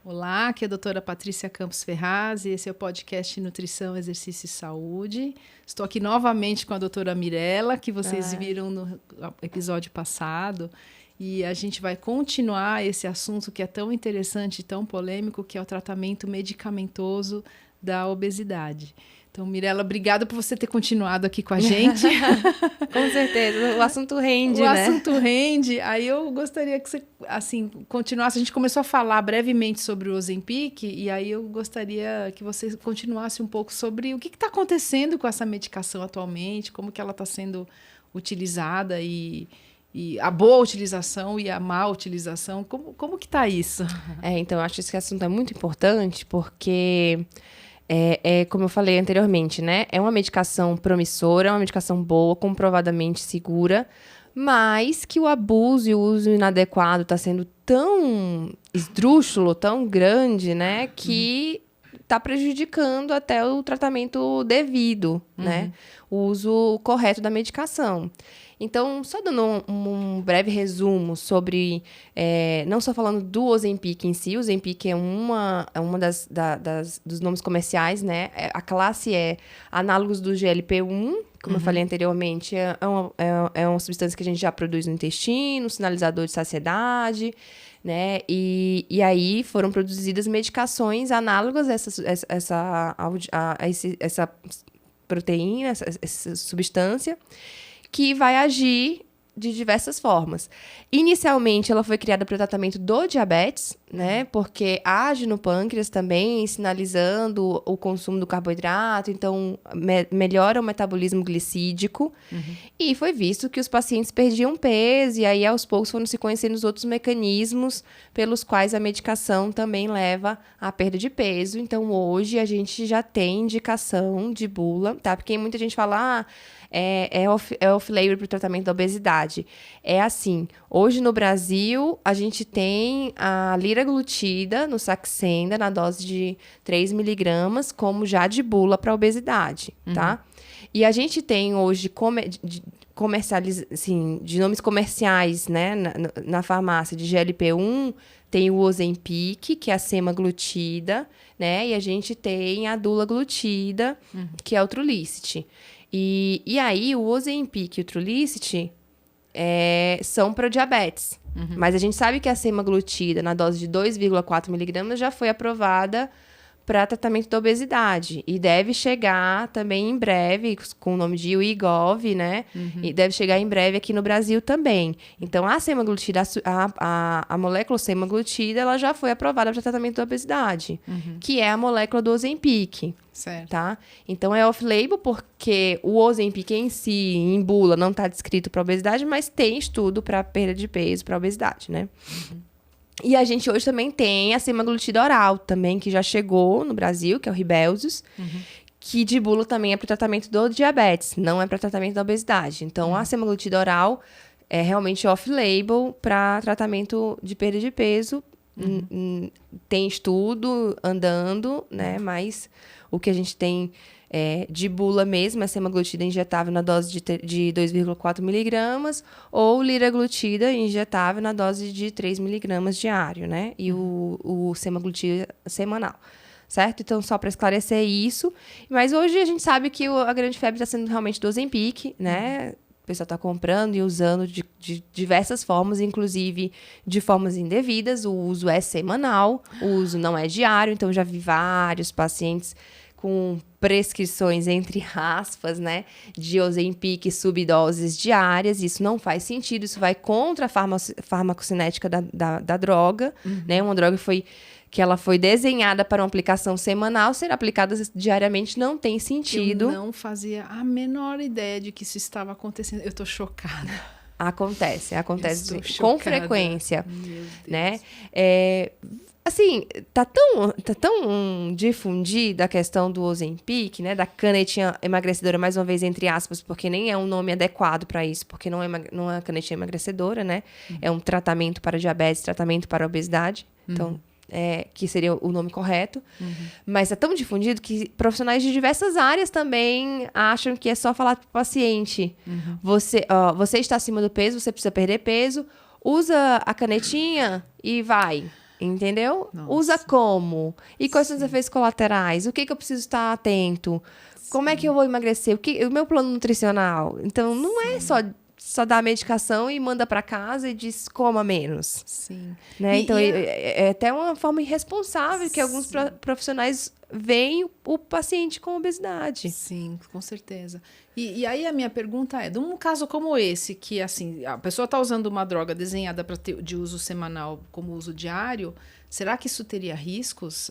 Olá, aqui é a doutora Patrícia Campos Ferraz e esse é o podcast Nutrição, Exercício e Saúde. Estou aqui novamente com a doutora Mirella, que vocês viram no episódio passado. E a gente vai continuar esse assunto que é tão interessante e tão polêmico, que é o tratamento medicamentoso da obesidade. Então, Mirella, obrigada por você ter continuado aqui com a gente. Com certeza, o assunto rende, né? O né? assunto rende. Aí eu gostaria que você, assim, continuasse. A gente começou a falar brevemente sobre o Ozempic, e aí eu gostaria que você continuasse um pouco sobre o que está acontecendo com essa medicação atualmente, como que ela está sendo utilizada e a boa utilização e a má utilização. Como que está isso? Então, eu acho que esse assunto é muito importante, porque... como eu falei anteriormente, né? É uma medicação promissora, é uma medicação boa, comprovadamente segura, mas que o abuso e o uso inadequado está sendo tão esdrúxulo, tão grande, né? Que está prejudicando até o tratamento devido, né? O uso correto da medicação. Então, só dando um breve resumo sobre, não só falando do Ozempic em si, o Ozempic é uma dos nomes comerciais, né? A classe é análogos do GLP-1, como eu falei anteriormente, é uma substância que a gente já produz no intestino, sinalizador de saciedade, né? E aí foram produzidas medicações análogas a essa proteína, essa substância, que vai agir de diversas formas. Inicialmente, ela foi criada para o tratamento do diabetes, né? Porque age no pâncreas também, sinalizando o consumo do carboidrato, então melhora o metabolismo glicídico. E foi visto que os pacientes perdiam peso, e aí aos poucos foram se conhecendo os outros mecanismos pelos quais a medicação também leva à perda de peso. Então, hoje, a gente já tem indicação de bula, tá? Porque muita gente fala, é off-label para o tratamento da obesidade. É assim, hoje no Brasil, a gente tem a liraglutida no Saxenda, na dose de 3 miligramas, como já de bula para obesidade, tá? E a gente tem hoje de nomes comerciais, né, na farmácia de GLP-1, tem o Ozempic, que é a semaglutida, né? E a gente tem a dulaglutida, que é o Trulicity. E aí, o Ozempic e o Trulicity são para o diabetes. Mas a gente sabe que a semaglutida, na dose de 2,4 miligramas, já foi aprovada para tratamento da obesidade. E deve chegar também em breve, com o nome de Wegovy, né? E deve chegar em breve aqui no Brasil também. Então, a semaglutida, a molécula semaglutida, ela já foi aprovada para tratamento da obesidade, que é a molécula do Ozempic. Certo. Tá? Então, é off-label porque o Ozempic em si, em bula, não está descrito para obesidade, mas tem estudo para perda de peso para obesidade, né? E a gente hoje também tem a semaglutida oral também, que já chegou no Brasil, que é o Rybelsus, que de bula também é para o tratamento do diabetes, não é para tratamento da obesidade. Então, a semaglutida oral é realmente off-label para tratamento de perda de peso. Tem estudo andando, né? Mas o que a gente tem de bula mesmo é semaglutida injetável na dose de 2,4 miligramas ou liraglutida injetável na dose de 3 miligramas diário, né? E o semaglutida semanal, certo? Então, só para esclarecer isso. Mas hoje a gente sabe que a grande febre está sendo realmente do Ozempic, né? O pessoal está comprando e usando de diversas formas, inclusive de formas indevidas. O uso é semanal, o uso não é diário. Então, já vi vários pacientes com prescrições, entre aspas, né, de Ozempic subdoses diárias. Isso não faz sentido, isso vai contra a farmacocinética da droga, né? Uma droga que ela foi desenhada para uma aplicação semanal, ser aplicada diariamente não tem sentido. Eu não fazia a menor ideia de que isso estava acontecendo. Eu estou chocada. Acontece com frequência, né? Assim, tá tão difundida a questão do Ozempic, né? Da canetinha emagrecedora, mais uma vez, entre aspas, porque nem é um nome adequado para isso, porque não é canetinha emagrecedora, né? É um tratamento para diabetes, tratamento para obesidade. Então, que seria o nome correto. Mas é tão difundido que profissionais de diversas áreas também acham que é só falar para o paciente. Você está acima do peso, você precisa perder peso, usa a canetinha e vai. Entendeu? Nossa. Usa como? E quais são os efeitos colaterais? O que eu preciso estar atento? Como é que eu vou emagrecer? O meu plano nutricional? Então, não é só dar a medicação e manda para casa e diz coma menos. Sim. Né? Então, é até uma forma irresponsável que alguns profissionais veem o paciente com obesidade. Sim, com certeza. E aí a minha pergunta é, num caso como esse, que assim, a pessoa está usando uma droga desenhada de uso semanal como uso diário, será que isso teria riscos?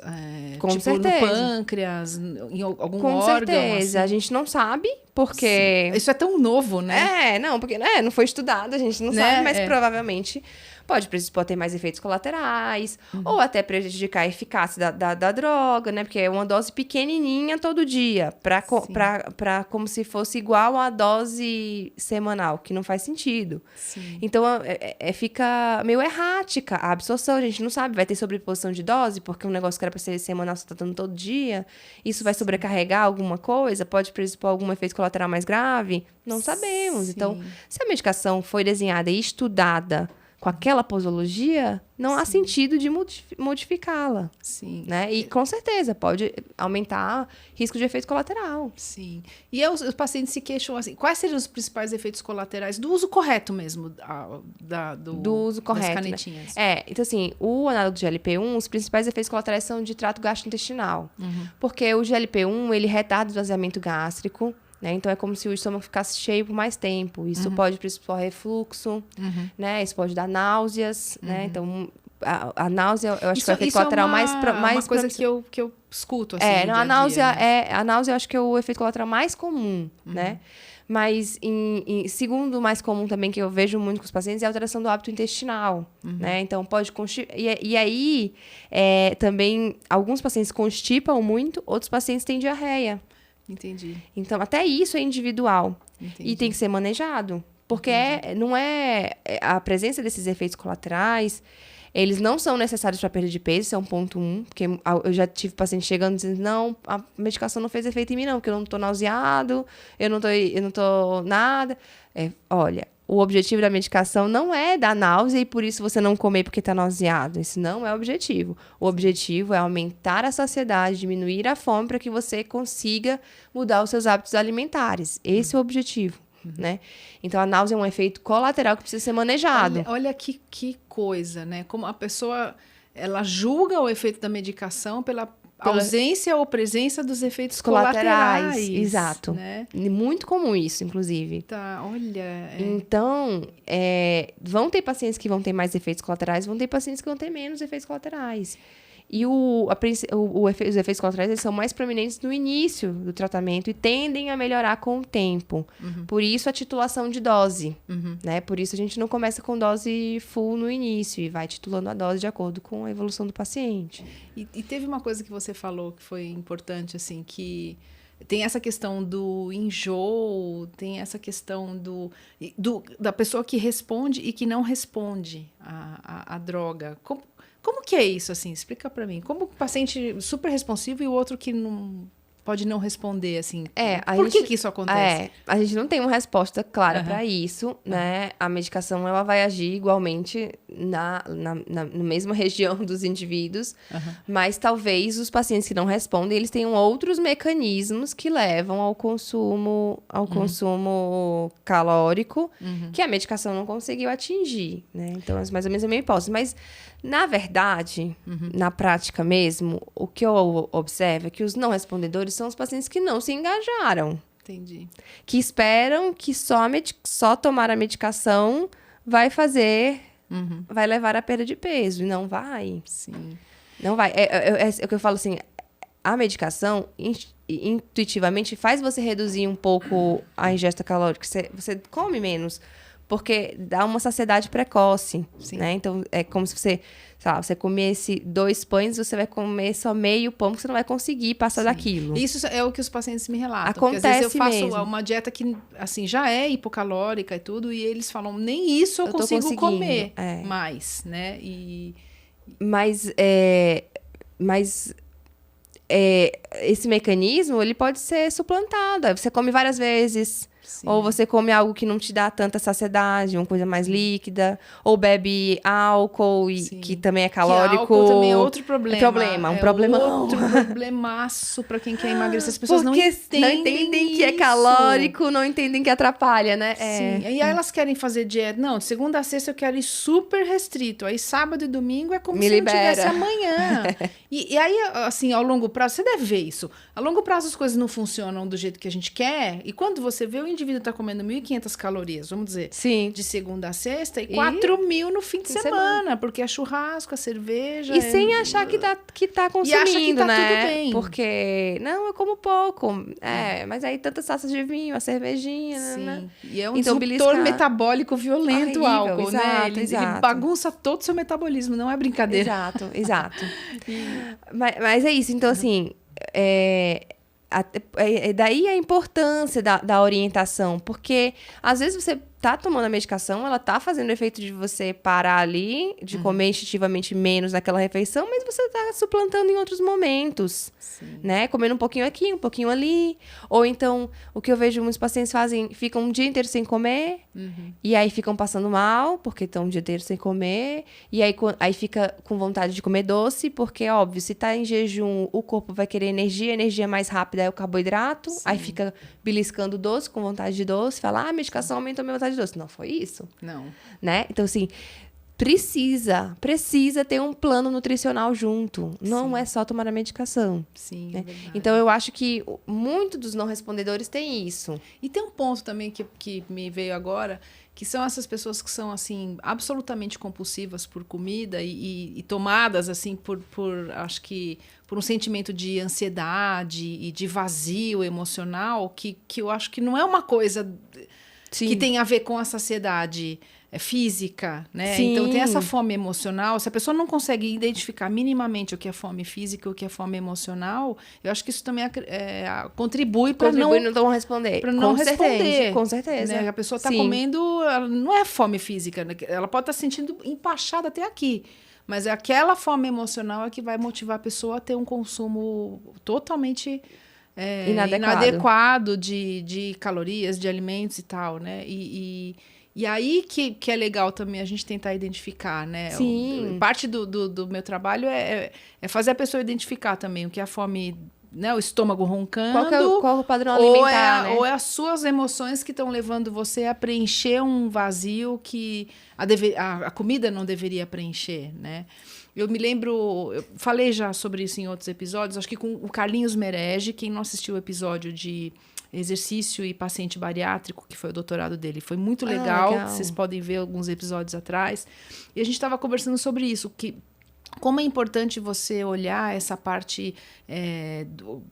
Com tipo, certeza. no pâncreas, em algum com órgão? certeza. Assim? A gente não sabe, porque... Sim. Isso é tão novo, né? Não, porque não foi estudado, a gente não sabe, mas provavelmente pode ter mais efeitos colaterais, ou até prejudicar a eficácia da droga, né? Porque é uma dose pequenininha todo dia, pra como se fosse igual a dose semanal, que não faz sentido. Sim. Então, fica meio errática a absorção, a gente não sabe, vai ter sobreposição de dose, porque um negócio que era pra ser semanal, você tá dando todo dia, isso vai sobrecarregar alguma coisa, pode predispor algum efeito colateral mais grave? Não sabemos. Sim. Então, se a medicação foi desenhada e estudada com aquela posologia, não há sentido de modificá-la. Sim. Né? E, com certeza, pode aumentar risco de efeito colateral. Sim. E os pacientes se queixam assim, quais seriam os principais efeitos colaterais do uso correto mesmo do uso correto, das canetinhas? Né? Então assim, o análogo de GLP-1, os principais efeitos colaterais são de trato gastrointestinal. Porque o GLP-1, ele retarda o esvaziamento gástrico, né? Então, é como se o estômago ficasse cheio por mais tempo. Isso pode predispor refluxo, né? Isso pode dar náuseas, né? Então, a náusea, eu acho que é o efeito colateral mais uma coisa que eu escuto, assim, a náusea eu acho que é o efeito colateral mais comum, né? Mas, segundo o mais comum também, que eu vejo muito com os pacientes, é a alteração do hábito intestinal, né? Então, pode constipar. E aí, também, alguns pacientes constipam muito, outros pacientes têm diarreia. Entendi. Então, até isso é individual. Entendi. E tem que ser manejado. Porque não é a presença desses efeitos colaterais, eles não são necessários para perda de peso, isso é um ponto 1. Porque eu já tive paciente chegando dizendo, não, a medicação não fez efeito em mim, não, porque eu não tô nauseado, eu não tô nada. Olha, o objetivo da medicação não é dar náusea e por isso você não comer porque está nauseado. Isso não é o objetivo. O objetivo é aumentar a saciedade, diminuir a fome para que você consiga mudar os seus hábitos alimentares. Esse é o objetivo, né? Então, a náusea é um efeito colateral que precisa ser manejado. Olha que coisa, né? Como a pessoa, ela julga o efeito da medicação pela ausência ou presença dos efeitos colaterais. Exato. Né? Muito comum isso, inclusive. Tá, olha. Então, vão ter pacientes que vão ter mais efeitos colaterais, vão ter pacientes que vão ter menos efeitos colaterais. E os efeitos colaterais eles são mais prominentes no início do tratamento e tendem a melhorar com o tempo. Por isso, a titulação de dose. Né? Por isso, a gente não começa com dose full no início e vai titulando a dose de acordo com a evolução do paciente. E teve uma coisa que você falou que foi importante, assim, que tem essa questão do enjoo, tem essa questão da pessoa que responde e que não responde à droga. Como que é isso, assim? Explica pra mim. Como o paciente super responsivo e o outro que não pode não responder, assim? Por que isso acontece? A gente não tem uma resposta clara para isso, né? A medicação, ela vai agir igualmente na mesma região dos indivíduos, mas talvez os pacientes que não respondem, eles tenham outros mecanismos que levam ao consumo calórico que a medicação não conseguiu atingir, né? Então, é mais ou menos a minha hipótese. Mas, na verdade, na prática mesmo, o que eu observo é que os não respondedores são os pacientes que não se engajaram. Entendi. Que esperam que só tomar a medicação vai levar à perda de peso. E não vai. Sim. Não vai. É o que eu falo assim, a medicação intuitivamente faz você reduzir um pouco a ingesta calórica. Você come menos. Porque dá uma saciedade precoce, né? Então, é como se você comesse 2 pães, você vai comer só meio pão, porque você não vai conseguir passar daquilo. Isso é o que os pacientes me relatam. Acontece porque às vezes eu faço mesmo. uma dieta que, assim, já é hipocalórica e tudo, e eles falam, nem isso eu consigo comer mais, né? Mas esse mecanismo, ele pode ser suplantado. Aí você come várias vezes, Sim. Ou você come algo que não te dá tanta saciedade, uma coisa mais líquida. Ou bebe álcool, que também é calórico. Álcool também é outro problema. Um problemão. Outro problemaço para quem quer emagrecer. As pessoas Porque não entendem que é calórico, não entendem que atrapalha, né? Sim. E aí elas querem fazer dieta. Não, de segunda a sexta eu quero ir super restrito. Aí sábado e domingo é como se não tivesse amanhã. E aí, assim, ao longo prazo, você deve ver isso. A longo prazo as coisas não funcionam do jeito que a gente quer. E quando você vê, o indivíduo está comendo 1.500 calorias, vamos dizer, de segunda a sexta, e 4.000 no fim de semana. Porque é churrasco, é cerveja. E sem achar que tá consumindo, e acha que tá né? tudo bem. Porque, não, eu como pouco. Mas aí tantas taças de vinho, a cervejinha, né? E é um disruptor metabólico violento, o álcool, né? Ele bagunça todo o seu metabolismo, não é brincadeira. Exato. Mas é isso, então assim, daí a importância da orientação, porque às vezes você tá tomando a medicação, ela tá fazendo o efeito de você parar ali, de comer instintivamente menos naquela refeição, mas você tá suplantando em outros momentos, né? Comendo um pouquinho aqui, um pouquinho ali. Ou então, o que eu vejo muitos pacientes fazem, ficam um dia inteiro sem comer, e aí ficam passando mal, porque estão um dia inteiro sem comer, e aí fica com vontade de comer doce, porque, óbvio, se tá em jejum, o corpo vai querer energia mais rápida é o carboidrato, aí fica beliscando doce, com vontade de doce, fala, a medicação aumentou a minha vontade de doce. Não foi isso. Não. Né? Então, assim, precisa ter um plano nutricional junto. Não é só tomar a medicação. Sim, né? É verdade. Então, eu acho que muito dos não respondedores tem isso. E tem um ponto também que me veio agora, que são essas pessoas que são, assim, absolutamente compulsivas por comida e tomadas, assim, acho que, por um sentimento de ansiedade e de vazio emocional, que eu acho que não é uma coisa que tem a ver com a saciedade física, né? Sim. Então, tem essa fome emocional. Se a pessoa não consegue identificar minimamente o que é fome física e o que é fome emocional, eu acho que isso também contribui para não responder. Para não responder. Com certeza. Né? A pessoa está comendo, ela não é fome física, né? Ela pode estar se sentindo empachada até aqui. Mas aquela fome emocional é que vai motivar a pessoa a ter um consumo totalmente inadequado de calorias, de alimentos e tal, né? E aí que é legal também a gente tentar identificar, né? Sim. Parte do meu trabalho é fazer a pessoa identificar também o que é a fome, né? O estômago roncando. Qual é o padrão alimentar, né? Ou é as suas emoções que estão levando você a preencher um vazio que a comida não deveria preencher, né? Eu me lembro, eu falei já sobre isso em outros episódios, acho que com o Carlinhos Merege, quem não assistiu o episódio de exercício e paciente bariátrico, que foi o doutorado dele, foi muito legal. Vocês podem ver alguns episódios atrás. E a gente estava conversando sobre isso, como é importante você olhar essa parte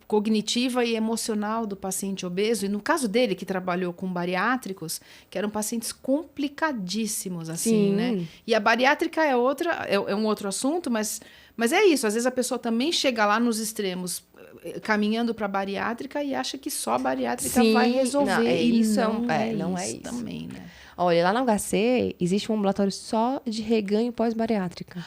cognitiva e emocional do paciente obeso. E no caso dele, que trabalhou com bariátricos, que eram pacientes complicadíssimos, assim, né? E a bariátrica é um outro assunto, mas é isso. Às vezes a pessoa também chega lá nos extremos, caminhando para a bariátrica e acha que só a bariátrica vai resolver. Não é isso também, né? Olha, lá no HC existe um ambulatório só de reganho pós-bariátrica.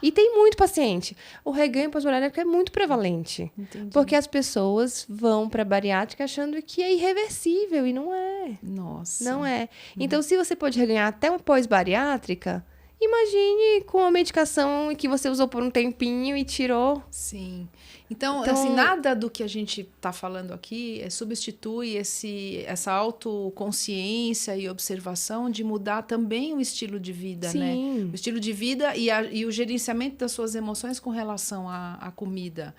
E tem muito paciente. O reganho pós-bariátrica é muito prevalente. Entendi. Porque as pessoas vão para bariátrica achando que é irreversível, e não é. Nossa. Não é. Então, se você pode reganhar até uma pós-bariátrica, imagine com a medicação que você usou por um tempinho e tirou. Sim. Então, assim, nada do que a gente está falando aqui substitui essa autoconsciência e observação de mudar também o estilo de vida, né? O estilo de vida e o gerenciamento das suas emoções com relação à comida.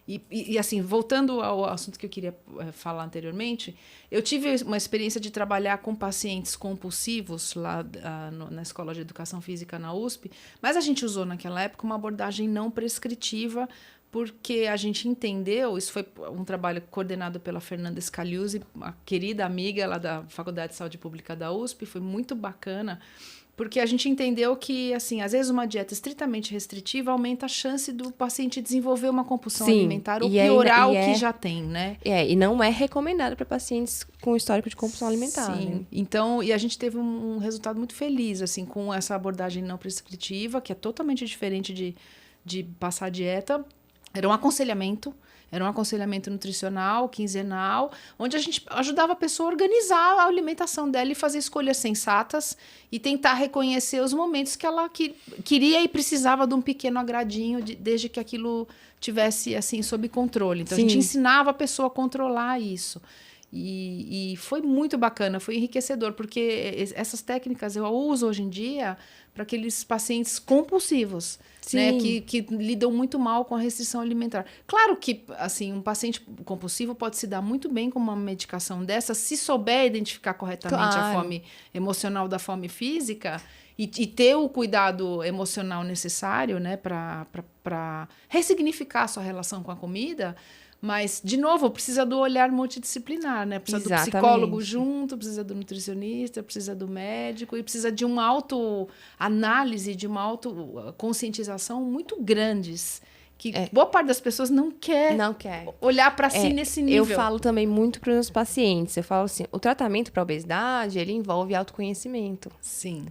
E assim, voltando ao assunto que eu queria falar anteriormente, eu tive uma experiência de trabalhar com pacientes compulsivos lá na Escola de Educação Física na USP, mas a gente usou naquela época uma abordagem não prescritiva, porque a gente entendeu, isso foi um trabalho coordenado pela Fernanda Scaliuzzi, uma querida amiga lá da Faculdade de Saúde Pública da USP, foi muito bacana, porque a gente entendeu que, assim, às vezes uma dieta estritamente restritiva aumenta a chance do paciente desenvolver uma compulsão alimentar ou piorar o que já tem, né? E não é recomendado para pacientes com histórico de compulsão alimentar. Sim. Né? Então, e a gente teve um resultado muito feliz, assim, com essa abordagem não prescritiva, que é totalmente diferente de passar dieta. Era um aconselhamento, Era um aconselhamento nutricional, quinzenal, onde a gente ajudava a pessoa a organizar a alimentação dela e fazer escolhas sensatas e tentar reconhecer os momentos que ela queria e precisava de um pequeno agradinho, desde que aquilo tivesse assim sob controle. Então, a gente ensinava a pessoa a controlar isso. E foi muito bacana, foi enriquecedor, porque essas técnicas eu uso hoje em dia para aqueles pacientes compulsivos, né, que lidam muito mal com a restrição alimentar. Claro que assim, um paciente compulsivo pode se dar muito bem com uma medicação dessa, se souber identificar corretamente a fome emocional da fome física e ter o cuidado emocional necessário, né, para ressignificar a sua relação com a comida. Mas, de novo, precisa do olhar multidisciplinar, né? Precisa do psicólogo junto, precisa do nutricionista, precisa do médico e precisa de uma autoanálise, de uma autoconscientização muito grandes, que boa parte das pessoas não quer olhar para si nesse nível. Eu falo também muito para os meus pacientes, eu falo assim, o tratamento para obesidade, ele envolve autoconhecimento. Sim.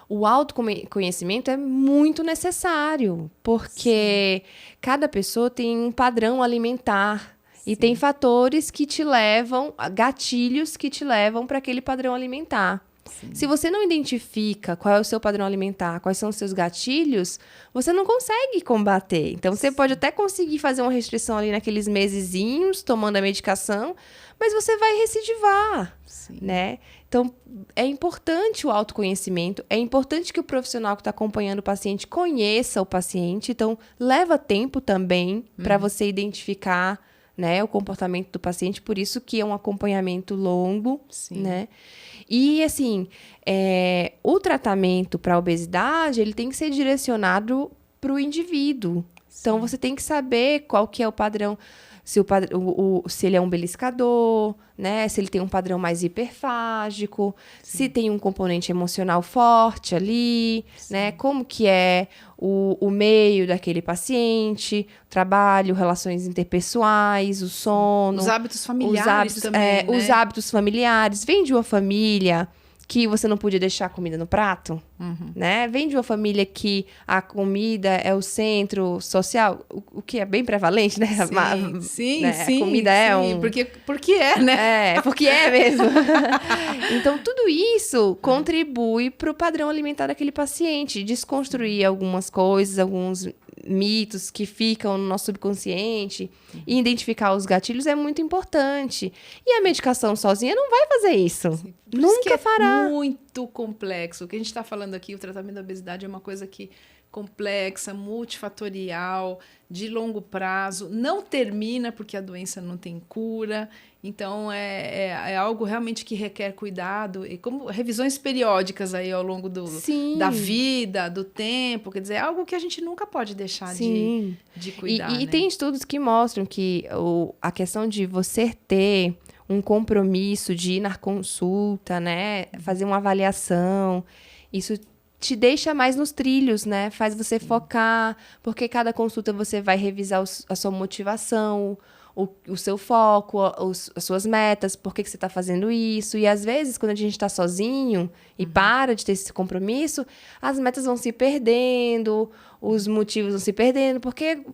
O autoconhecimento é muito necessário, porque cada pessoa tem um padrão alimentar e tem fatores que te levam, gatilhos que te levam para aquele padrão alimentar. Se você não identifica qual é o seu padrão alimentar, quais são os seus gatilhos, você não consegue combater. Então, você pode até conseguir fazer uma restrição ali naqueles mesezinhos, tomando a medicação, mas você vai recidivar, né? Então, é importante o autoconhecimento, é importante que o profissional que está acompanhando o paciente conheça o paciente, então, leva tempo também para você identificar, né, o comportamento do paciente, por isso que é um acompanhamento longo, né? E, assim, o tratamento para a obesidade, ele tem que ser direcionado para o indivíduo. Então, você tem que saber qual que é o padrão, se ele é um beliscador, né? Se ele tem um padrão mais hiperfágico, se tem um componente emocional forte ali, né? Como que é o meio daquele paciente, trabalho, relações interpessoais, o sono. Os hábitos familiares também, né? Os hábitos familiares. Vem de uma família que você não podia deixar a comida no prato, né? Vem de uma família que a comida é o centro social, o que é bem prevalente, né? Sim, a comida é um... Porque é, né? Porque é mesmo. Então, tudo isso contribui para o padrão alimentar daquele paciente. Desconstruir algumas coisas, alguns mitos que ficam no nosso subconsciente e identificar os gatilhos é muito importante. E a medicação sozinha não vai fazer isso. Nunca fará. É muito complexo. O que a gente está falando aqui, o tratamento da obesidade é uma coisa que complexa, multifatorial, de longo prazo, não termina porque a doença não tem cura. Então, é algo realmente que requer cuidado e como revisões periódicas aí ao longo da vida, do tempo. Quer dizer, é algo que a gente nunca pode deixar de cuidar. E tem estudos que mostram que a questão de você ter um compromisso de ir na consulta, né? Fazer uma avaliação, isso te deixa mais nos trilhos, né? Faz você focar, porque cada consulta você vai revisar a sua motivação, o seu foco, as suas metas, por que você está fazendo isso. E, às vezes, quando a gente está sozinho e para de ter esse compromisso, as metas vão se perdendo, os motivos vão se perdendo, porque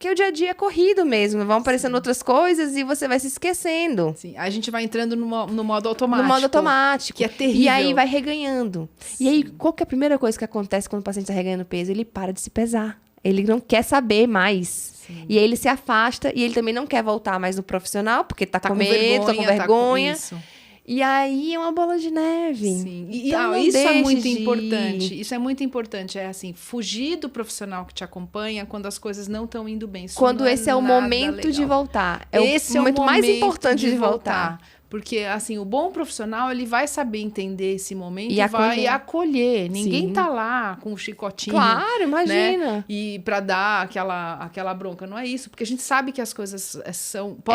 o dia a dia é corrido mesmo. Vão aparecendo outras coisas e você vai se esquecendo. Sim, a gente vai entrando no modo automático. No modo automático. Que é terrível. E aí vai reganhando. Sim. E aí, qual que é a primeira coisa que acontece quando o paciente está reganhando peso? Ele para de se pesar. Ele não quer saber mais. Sim. E aí ele se afasta e ele também não quer voltar mais no profissional, porque tá com medo, tá com vergonha. Isso. E aí é uma bola de neve. Sim. Então, isso é muito importante. Isso é muito importante. É assim, fugir do profissional que te acompanha quando as coisas não estão indo bem. Isso quando esse é o momento legal. De voltar. Esse é o momento mais importante de voltar. Porque, assim, o bom profissional, ele vai saber entender esse momento e vai acolher. Ninguém tá lá com o chicotinho. Claro, imagina. Né? E para dar aquela bronca. Não é isso. Porque a gente sabe que as coisas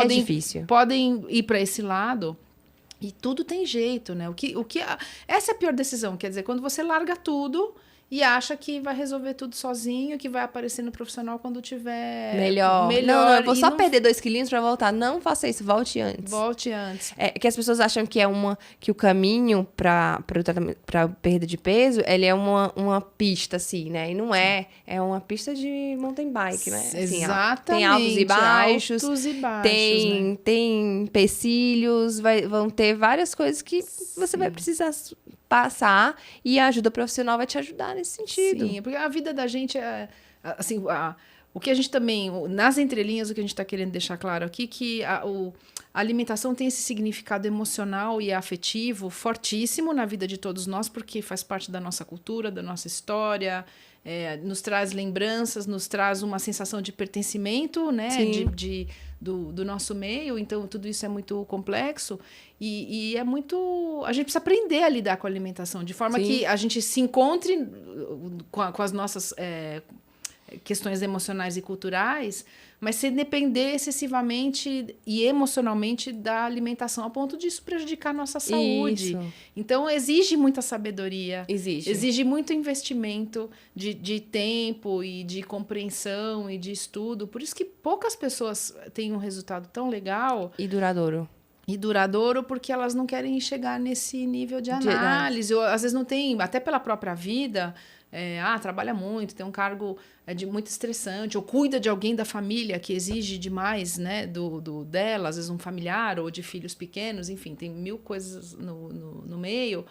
difícil. Podem ir para esse lado. E tudo tem jeito, né? Essa é a pior decisão. Quer dizer, quando você larga tudo e acha que vai resolver tudo sozinho, que vai aparecer no profissional quando tiver melhor. Não, eu vou só perder 2 quilinhos pra voltar. Não faça isso, volte antes. Volte antes. É que as pessoas acham que que o caminho pra perda de peso, ele é uma pista, assim, né? E não é. É uma pista de mountain bike, né? Assim, Exatamente. Tem altos e baixos. Altos e baixos, né? Tem empecilhos, vão ter várias coisas que você vai precisar passar e a ajuda profissional vai te ajudar nesse sentido. Sim, porque a vida da gente é assim, o que a gente também, nas entrelinhas, o que a gente está querendo deixar claro aqui, que a alimentação tem esse significado emocional e afetivo fortíssimo na vida de todos nós, porque faz parte da nossa cultura, da nossa história, nos traz lembranças, nos traz uma sensação de pertencimento, né, do nosso meio. Então, tudo isso é muito complexo e é muito... A gente precisa aprender a lidar com a alimentação, de forma que a gente se encontre com as nossas questões emocionais e culturais, mas sem depender excessivamente e emocionalmente da alimentação, a ponto disso prejudicar a nossa saúde. Isso. Então, exige muita sabedoria. Exige muito investimento de tempo e de compreensão e de estudo. Por isso que poucas pessoas têm um resultado tão legal. E duradouro. E duradouro, porque elas não querem chegar nesse nível de análise. Ou, às vezes não tem, até pela própria vida... trabalha muito, tem um cargo muito estressante, ou cuida de alguém da família que exige demais, né, dela, às vezes um familiar ou de filhos pequenos, enfim, tem 1000 coisas no meio.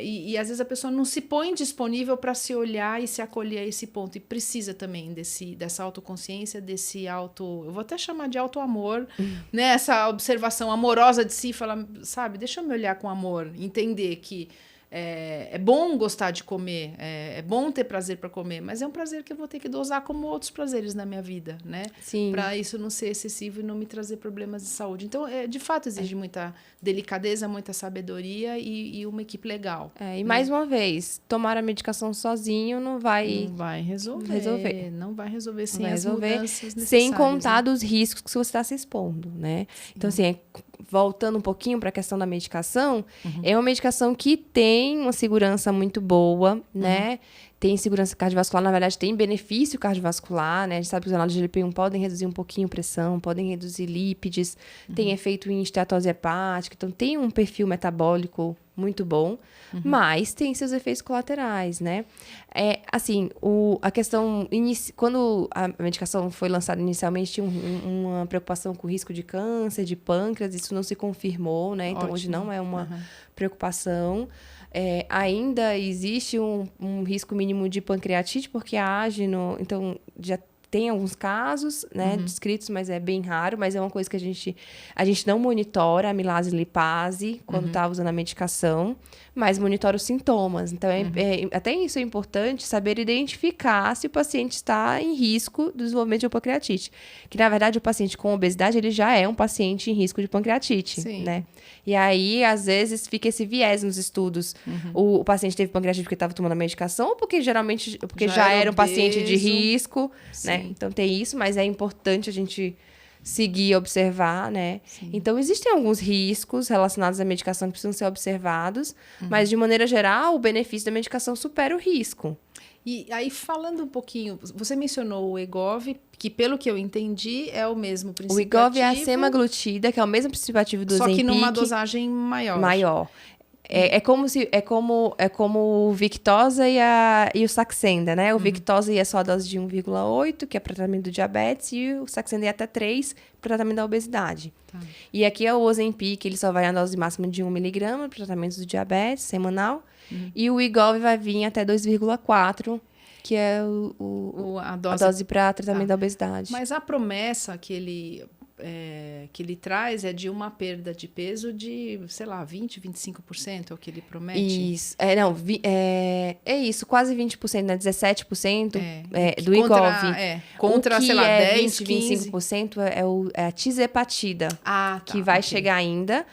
E às vezes a pessoa não se põe disponível para se olhar e se acolher a esse ponto. E precisa também dessa autoconsciência, eu vou até chamar de autoamor, né? Essa observação amorosa de si, falar, sabe, deixa eu me olhar com amor, entender que é bom gostar de comer, é bom ter prazer para comer, mas é um prazer que eu vou ter que dosar como outros prazeres na minha vida, né? Sim. Para isso não ser excessivo e não me trazer problemas de saúde. Então, de fato, exige muita delicadeza, muita sabedoria e uma equipe legal. E mais uma vez, tomar a medicação sozinho não vai... Não vai resolver. Não vai resolver sem as mudanças necessárias. Sem contar dos riscos que você está se expondo, né? Sim. Então, assim, voltando um pouquinho para a questão da medicação, é uma medicação que tem uma segurança muito boa, né? Tem segurança cardiovascular, na verdade, tem benefício cardiovascular, né? A gente sabe que os análogos de GLP-1 podem reduzir um pouquinho a pressão, podem reduzir lípides, tem efeito em esteatose hepática, então tem um perfil metabólico muito bom, mas tem seus efeitos colaterais, né? Assim, a questão... Quando a medicação foi lançada inicialmente, tinha uma preocupação com o risco de câncer, de pâncreas, isso não se confirmou, né? Então, hoje não é uma preocupação. Ainda existe um risco mínimo de pancreatite, porque age no... Então, já tem alguns casos, né, descritos, mas é bem raro, mas é uma coisa que a gente não monitora a amilase lipase quando está usando a medicação, mas monitora os sintomas. Então, até isso é importante saber identificar se o paciente está em risco do desenvolvimento de uma pancreatite. Que, na verdade, o paciente com obesidade, ele já é um paciente em risco de pancreatite, né? E aí, às vezes, fica esse viés nos estudos. O paciente teve pancreatite porque estava tomando a medicação ou porque já era um paciente de risco, né? Então, tem isso, mas é importante a gente seguir e observar, né? Sim. Então, existem alguns riscos relacionados à medicação que precisam ser observados, mas, de maneira geral, o benefício da medicação supera o risco. E aí, falando um pouquinho, você mencionou o Wegovy, que, pelo que eu entendi, é o mesmo princípio ativo. O Wegovy é a semaglutida, que é o mesmo princípio ativo do Ozempic. Só que numa dosagem maior. É como o Victoza e o Saxenda, né? O Victoza é só a dose de 1,8, que é para tratamento do diabetes, e o Saxenda é até 3, para tratamento da obesidade. Tá. E aqui é o Ozempic, ele só vai na dose máxima de 1 miligrama para tratamento do diabetes, semanal. E o Wegovy vai vir até 2,4, que é a dose para tratamento da obesidade. Mas a promessa que ele traz é de uma perda de peso de, sei lá, 20%, 25%, é o que ele promete? Isso. É isso, quase 20%, né? 17% do Wegovy. Contra, sei lá, 10%, 20%, 25% é a tizepatida, que vai chegar ainda.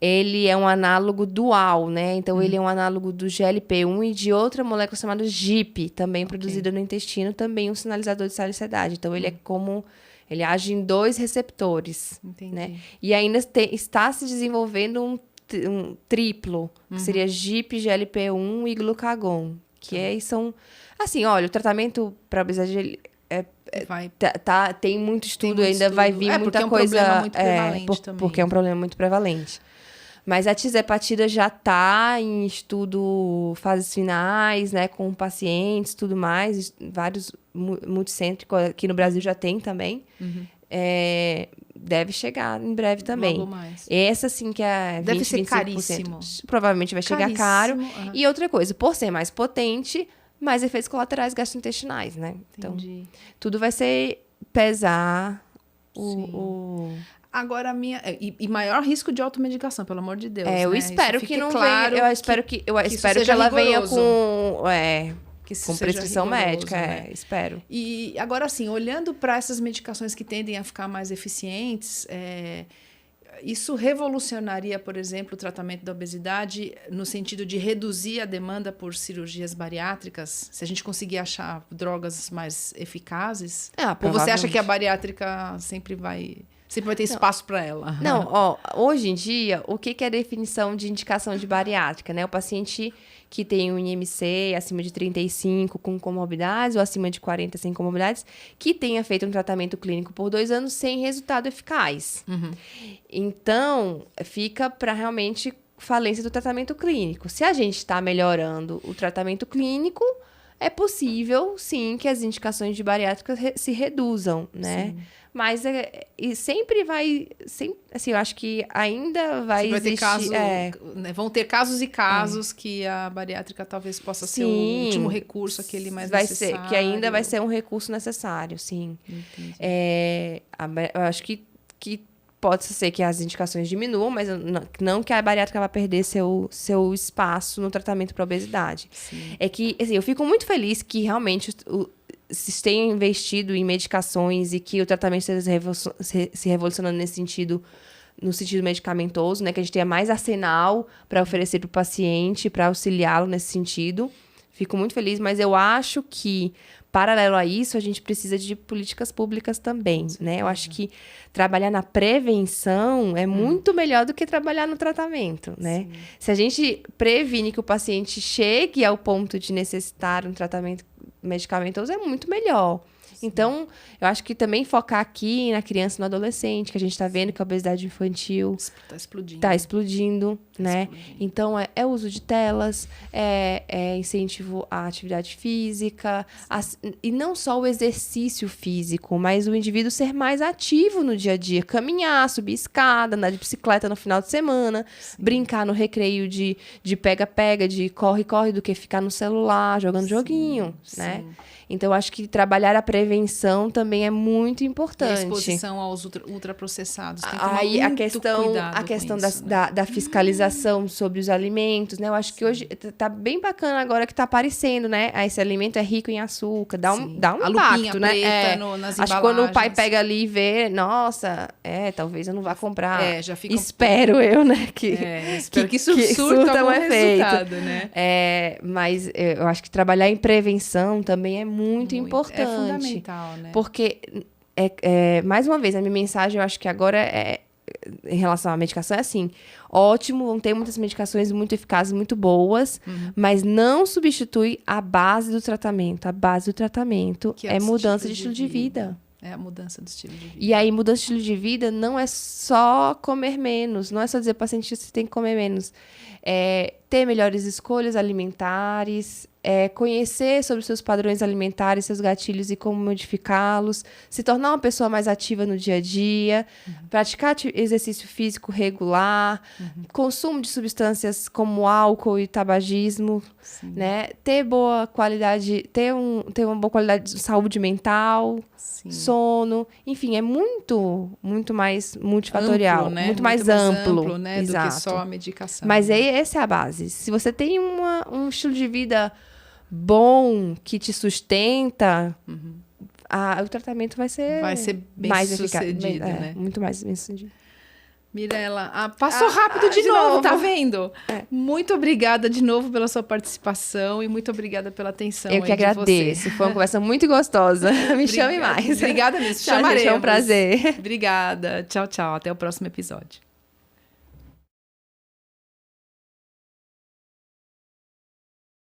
Ele é um análogo dual, né? Então, ele é um análogo do GLP-1 e de outra molécula chamada GIP, também produzida no intestino, também um sinalizador de saciedade. Então, ele é como... Ele age em 2 receptores, né? E ainda está se desenvolvendo um triplo, que seria GIP, GLP-1 e glucagon, que aí são... Assim, olha, o tratamento para obesidade... Ele tem muito estudo, ainda vai vir muita coisa... É um problema muito prevalente também. Porque é um problema muito prevalente. Mas a tisepatida já está em estudo, fases finais, né, com pacientes, tudo mais, vários multicêntricos, aqui no Brasil já tem também. Deve chegar em breve também. Logo mais. Essa, sim, que é 20, deve ser 25%. Caríssimo. Provavelmente vai chegar caro. E outra coisa, por ser mais potente, mais efeitos colaterais gastrointestinais, né? Entendi. Então, tudo vai ser pesar Agora, e maior risco de automedicação, pelo amor de Deus. Eu né? espero que não claro venha. Eu espero que ela venha com prescrição médica. Né? Espero. E agora, assim, olhando para essas medicações que tendem a ficar mais eficientes, isso revolucionaria, por exemplo, o tratamento da obesidade no sentido de reduzir a demanda por cirurgias bariátricas? Se a gente conseguir achar drogas mais eficazes? Ou você acha que a bariátrica sempre vai ter espaço para ela? Não, hoje em dia, o que é a definição de indicação de bariátrica, né? O paciente que tem um IMC acima de 35 com comorbidades ou acima de 40 sem comorbidades, que tenha feito um tratamento clínico por 2 anos sem resultado eficaz. Então, fica para realmente falência do tratamento clínico. Se a gente está melhorando o tratamento clínico, é possível, sim, que as indicações de bariátrica se reduzam, né? Sim. Mas sempre vai... assim, eu acho que ainda vai existir... Vão ter casos e casos que a bariátrica talvez possa ser o último recurso, aquele mais necessário. Que ainda vai ser um recurso necessário, sim. Eu acho que pode ser que as indicações diminuam, mas não que a bariátrica vai perder seu espaço no tratamento para obesidade. Sim. É que, assim, eu fico muito feliz que realmente se tenha investido em medicações e que o tratamento esteja se revolucionando nesse sentido, no sentido medicamentoso, né? Que a gente tenha mais arsenal para oferecer para o paciente, para auxiliá-lo nesse sentido. Fico muito feliz, mas eu acho que, paralelo a isso, a gente precisa de políticas públicas também, né? Eu acho que trabalhar na prevenção é muito melhor do que trabalhar no tratamento, né? Sim. Se a gente previne que o paciente chegue ao ponto de necessitar um tratamento medicamentoso, é muito melhor. Sim. Então, eu acho que também focar aqui na criança e no adolescente, que a gente está vendo que a obesidade infantil está explodindo, né? Então, é uso de telas, é incentivo à atividade física, e não só o exercício físico, mas o indivíduo ser mais ativo no dia a dia, caminhar, subir escada, andar de bicicleta no final de semana, brincar no recreio de pega-pega, de corre-corre, do que ficar no celular, jogando joguinho, né? Então, eu acho que trabalhar a prevenção também é muito importante. E a exposição aos ultraprocessados. Tem que tomar a questão da fiscalização sobre os alimentos, né? Eu acho que hoje tá bem bacana agora que tá aparecendo, né? Esse alimento é rico em açúcar, dá um impacto, né? Nas acho que quando o pai pega ali e vê, nossa, talvez eu não vá comprar. Já fica espero eu, né? Espero que surta um efeito, né? Mas eu acho que trabalhar em prevenção também é muito importante. É fundamental, né? Porque, mais uma vez, a minha mensagem, eu acho que agora em relação à medicação, é assim, ótimo, vão ter muitas medicações muito eficazes, muito boas, mas não substitui a base do tratamento. A base do tratamento é mudança de estilo de vida. É a mudança do estilo de vida. E aí, mudança de estilo de vida não é só comer menos, não é só dizer para o paciente que você tem que comer menos. Ter melhores escolhas alimentares, conhecer sobre os seus padrões alimentares, seus gatilhos e como modificá-los, se tornar uma pessoa mais ativa no dia a dia, praticar exercício físico regular, consumo de substâncias como álcool e tabagismo, né? Ter boa qualidade, ter uma boa qualidade de saúde mental, sono, enfim, é muito mais multifatorial, amplo, né? muito mais amplo, né? Do que só a medicação. Mas essa é a base. Se você tem um estilo de vida bom, que te sustenta, o tratamento vai ser bem mais sucedido, eficaz, né? Muito mais bem sucedido. Mirela, passou rápido de novo, tá vendo? Muito obrigada de novo pela sua participação e muito obrigada pela atenção. Eu que agradeço, foi uma conversa muito gostosa. Me chame mais. Obrigada mesmo, chamarei. É um prazer. Obrigada, tchau, tchau, até o próximo episódio.